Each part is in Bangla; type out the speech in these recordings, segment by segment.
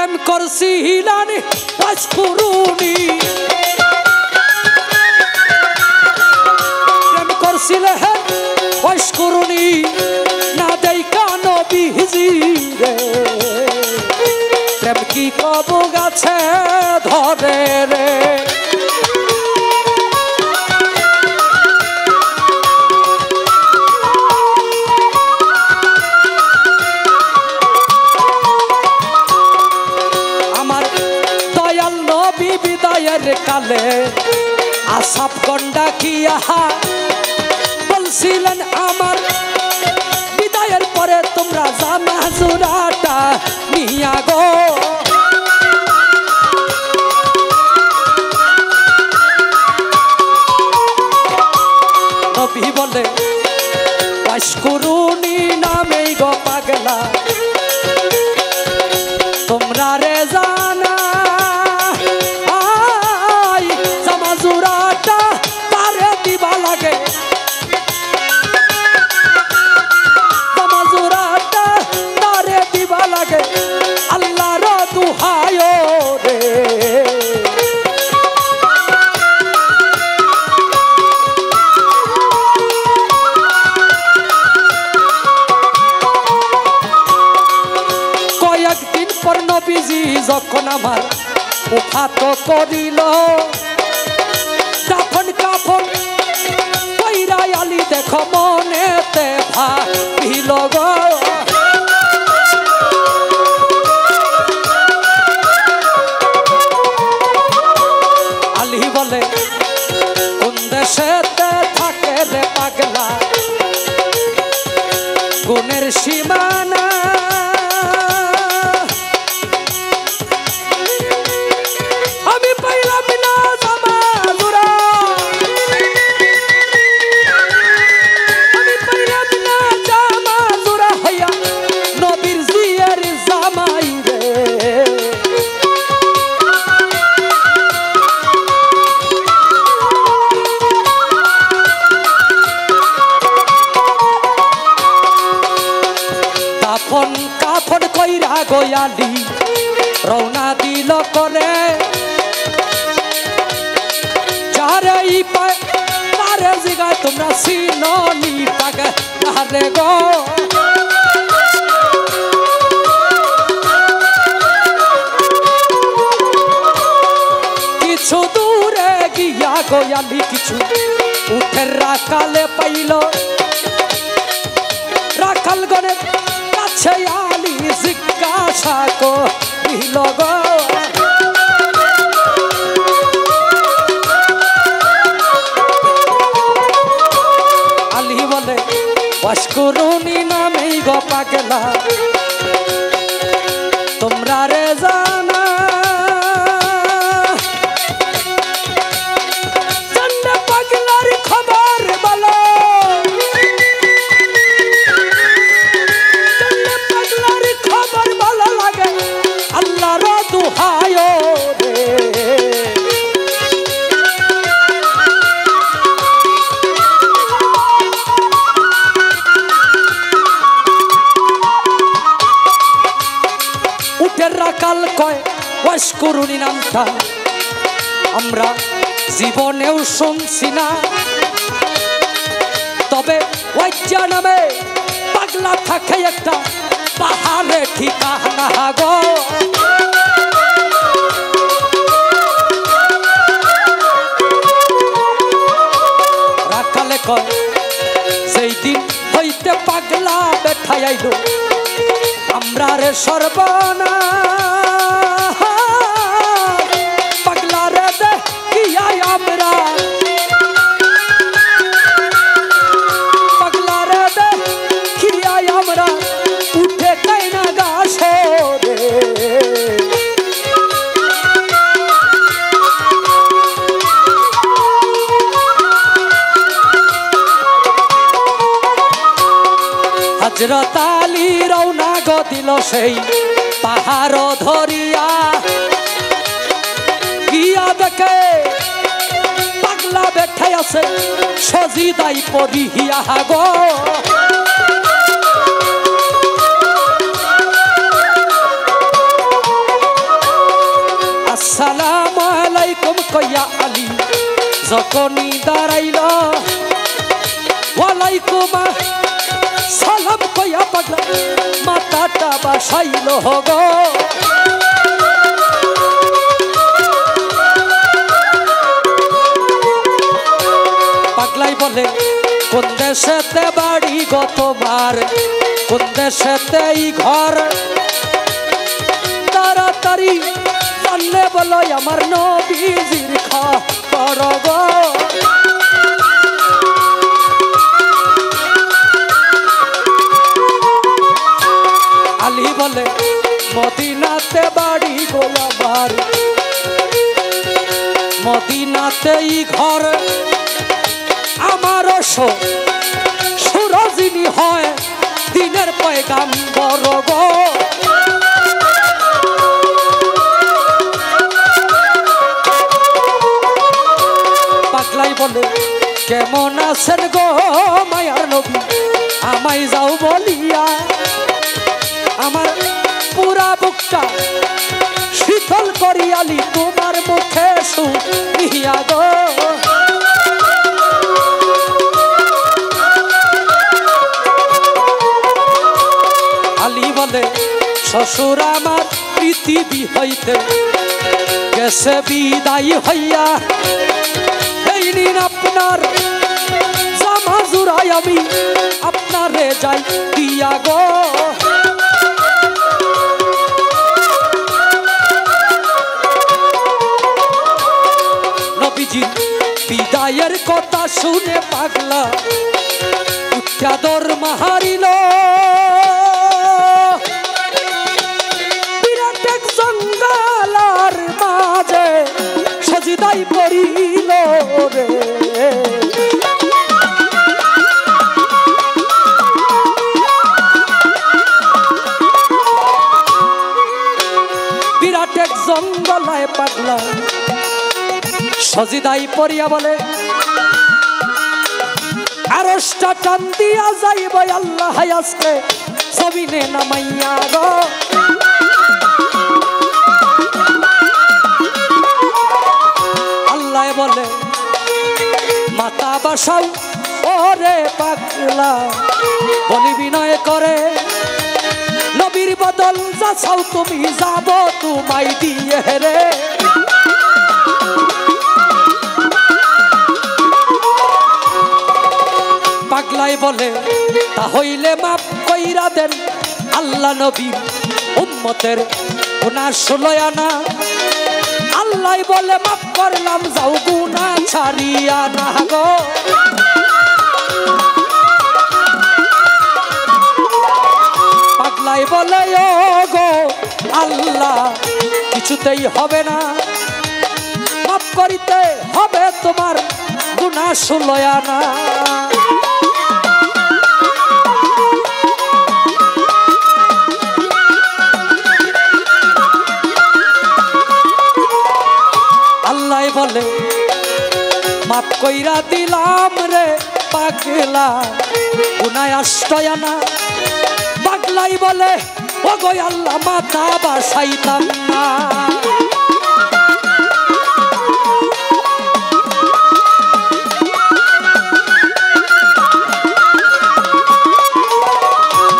প্রেম করছিলেন ওয়াশকুরুনি প্রেম করছিলেন ওয়াশকুরুনি না দেইকা নবীজি রে প্রেম কি কবু গাছে ধরে রে কালে আসাপ গন্ডা কিয়া বলছিলেন আমার বিদায়ের পরে তোমরা জামা জোড়াটা নিয়া গো নবী বলে ওয়াশকুরুনি নামেই গো পাগলা তোমরা রে জানা যখন আমার উফাত করিল দাফন কাফন কইরা আলি দেখো মনেতে ভাবিল গো আলি বলে কোন দেশেতে থাকে রে পাগলা গুণের সীমানা কাফন কইরা গোয়ালি রওনা দিল করে যারে পারে জিগা তোমরা সিননি পাগে আরে গো কিছু দূরে গিয়া গোয়ালি কিছু উঠের রাখালে পাইল রাখাল গনে কাছে আলি জিজ্ঞাসা করিল গো আলি বলে ওয়াশকুরুনি নামেই গো পাগলা তোমরা রে জানা জানলে পাগলার খবর বলো কাল কয় ওয়াশকুরুনি নামটা আমরা জীবনেও শুনছি না তবে ওয়াজ্জা নামে পাগলা থাকে একটা পাহাড়ে ঠিকানা গো রাখালে কয় যেই দিন হইতে পাগলা বেঠাই আইল আমরা রে সর্বনা পাগলা রে দেখিয়া আমরা পাগলা রে দেখিয়া আমরা উঠে কাইনা গাছে রে হযরত আলী রওনা গো দিল সেই পাহাড় ধরিয়া গিয়া দেখে পাগলা বেঠাই আছে সজিদাই পড়িয়া গো যখনই দাঁড়াইল ওয়ালাইকুম সালাম কইয়া পাগলা মাথাটা বাসাইল গো। পাগলাই বলে কোন দেশেতে বাড়ি গো তোমার, কোন দেশেতে ঘর, তাড়াতাড়ি জানলে বলো আমার নবীজির খবর গো। আলী বলে মদিনাতে বাড়ি গো আমার, মদিনাতেই ঘর, আমারও সুরজিনী হয় দিনের পয়গাম্বর গো। পাগলাই বলে কেমন আছেন গো মায়ার নবী, আমায় যাও বলিয়া, আমার পুরা বুকটা শীতল করিয়ালি তোমার মুখে শুনিয়া গো। আলী বলে শ্বশুর আমার পৃথিবী হইতে গেছে বিদায় হইয়া, এই নিন আপনার জামা জুড়াই আমি আপনারে যাই দিয়া গো। নবীজির বিদায়ের কথা শুনে পাগলা উচ্চাদর মাহারিল, বিরাট এক জঙ্গলার মাঝে সজিদাই পড়িল রে। বিরাট এক জঙ্গলায় পাগলা সজিদাই পড়িয়া বলে আরশটা টান দিয়া যাইব আল্লাহ আজকে জমিনে নামাইয়া গো। আল্লাহ বলে মাথা বাসাও ওরে পাগলা, বলি বিনয় করে নবীর বদল যা চাও তুমি যাব তোমায় দিয়ে রে। পাগলাই বলে তা হইলে মাপ কইরা দেন আল্লাহ নবী উম্মতের গুনাহ ষোলয়া না। আল্লাহ বলে মাপ করলাম যাও গুনাহ ছাড়িয়া না গো। পাগলাই বলে ও গো আল্লাহ কিছুতেই হবে না, মাপ করিতে হবে তোমার গুনাহ ষোলয়া না। আল্লাহ বলে মাপ কইরা দিলাম রে পাগলা গুনাহ আষ্টয়ানা। পাগলাই বলে ও গো আল্লাহ মাথা বাসাইতাম না।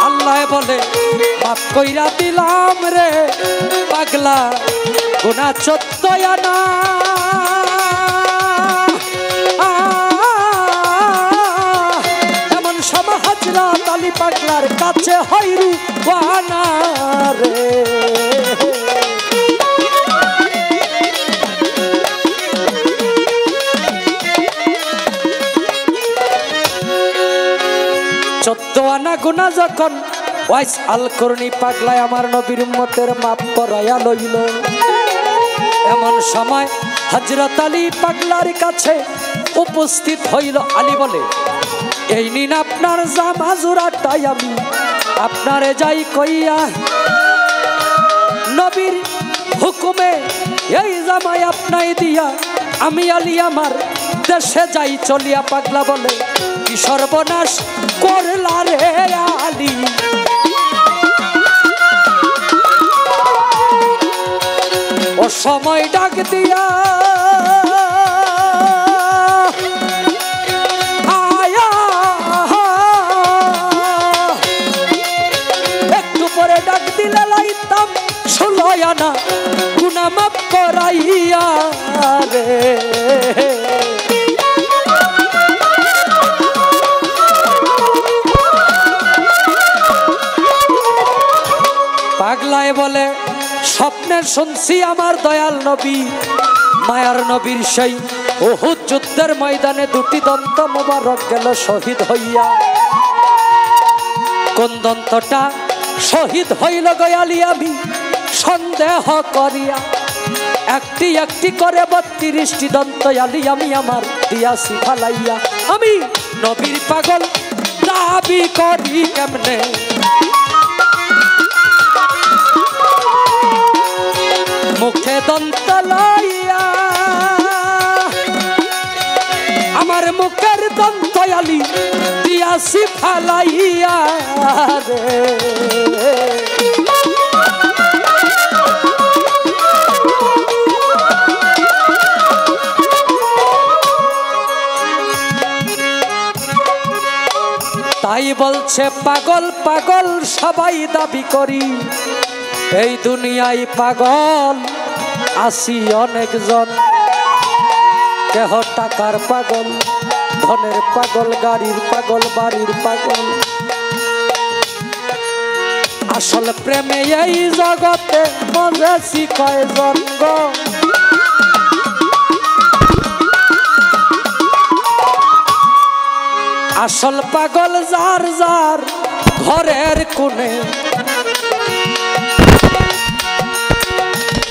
আল্লাহ বলে মাপ কইরা দিলাম রে পাগলা গুনাহ 14 আনা। এমন সময় হযরত আলী পাগলার কাছে হইরু ওয়ানা রে। আনা গুনাহ যখন ওয়াইস আল করনি পাগলায় আমার নবীর উম্মতের মাপ করাইয়া লইল। এমন সময় হযরত আলী পাগলার কাছে উপস্থিত হইল। আলী বলে এই নিন আপনার জামা জোড়াটাই আমি আপনারে যাই কইয়া, নবীর হুকুমে এই জামাই আপনাই দিয়া আমি আলী আমার দেশে যাই চলিয়া। পাগলা বলে কি সর্বনাশ করলা রে আলী, ও সময় ডাক দিয়া করিয়া না গুনাহ মাফ করাইয়া রে পাগলায় বলে স্বপ্নে শুনছি আমার দয়াল নবী মায়ার নবীর সেই উহুদ যুদ্ধের ময়দানে দুটি দন্ত মোবারক গেল শহীদ হইয়া। কোন দন্তটা শহীদ হইল গয়ালি আমি সন্দেহ করিয়া, একটি একটি করে 32টি দন্ত আলি আমি আমার দিয়াছি ফালাইয়া। আমি নবীর পাগল দাবি করি কেমনে, মুখে দন্ত লইয়া আমার মুখের দন্ত আলি দিয়াছি ফালাইয়া রে তাই বলছে পাগল পাগল সবাই দাবি করি, এই দুনিয়ায় পাগল আসি অনেকজন, কেহ টাকার পাগল, ধনের পাগল, গাড়ির পাগল, বাড়ির পাগল। আসল প্রেমে এই জগতে মজেছি কয়জন গো, আসল পাগল যার যার ঘরের কোণে,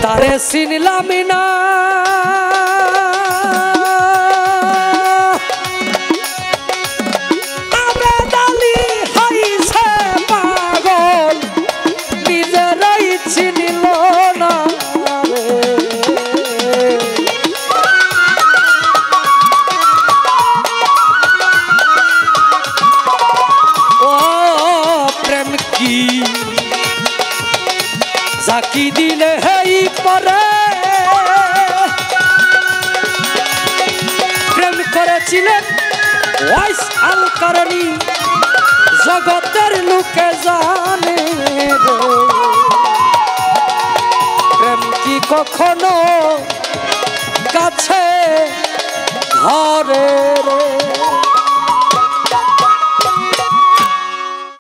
তারে চিনলামি না আবেদ আলী হইছে পাগল নিজেরাই চিনিল না ও প্রেম কি জাকি দিলে হেই পরে প্রেম করেছিলেন ওয়াইস আল কারণী, জগতের লোকে জানে রে প্রেম কি কখনো কাছে ধরে রে।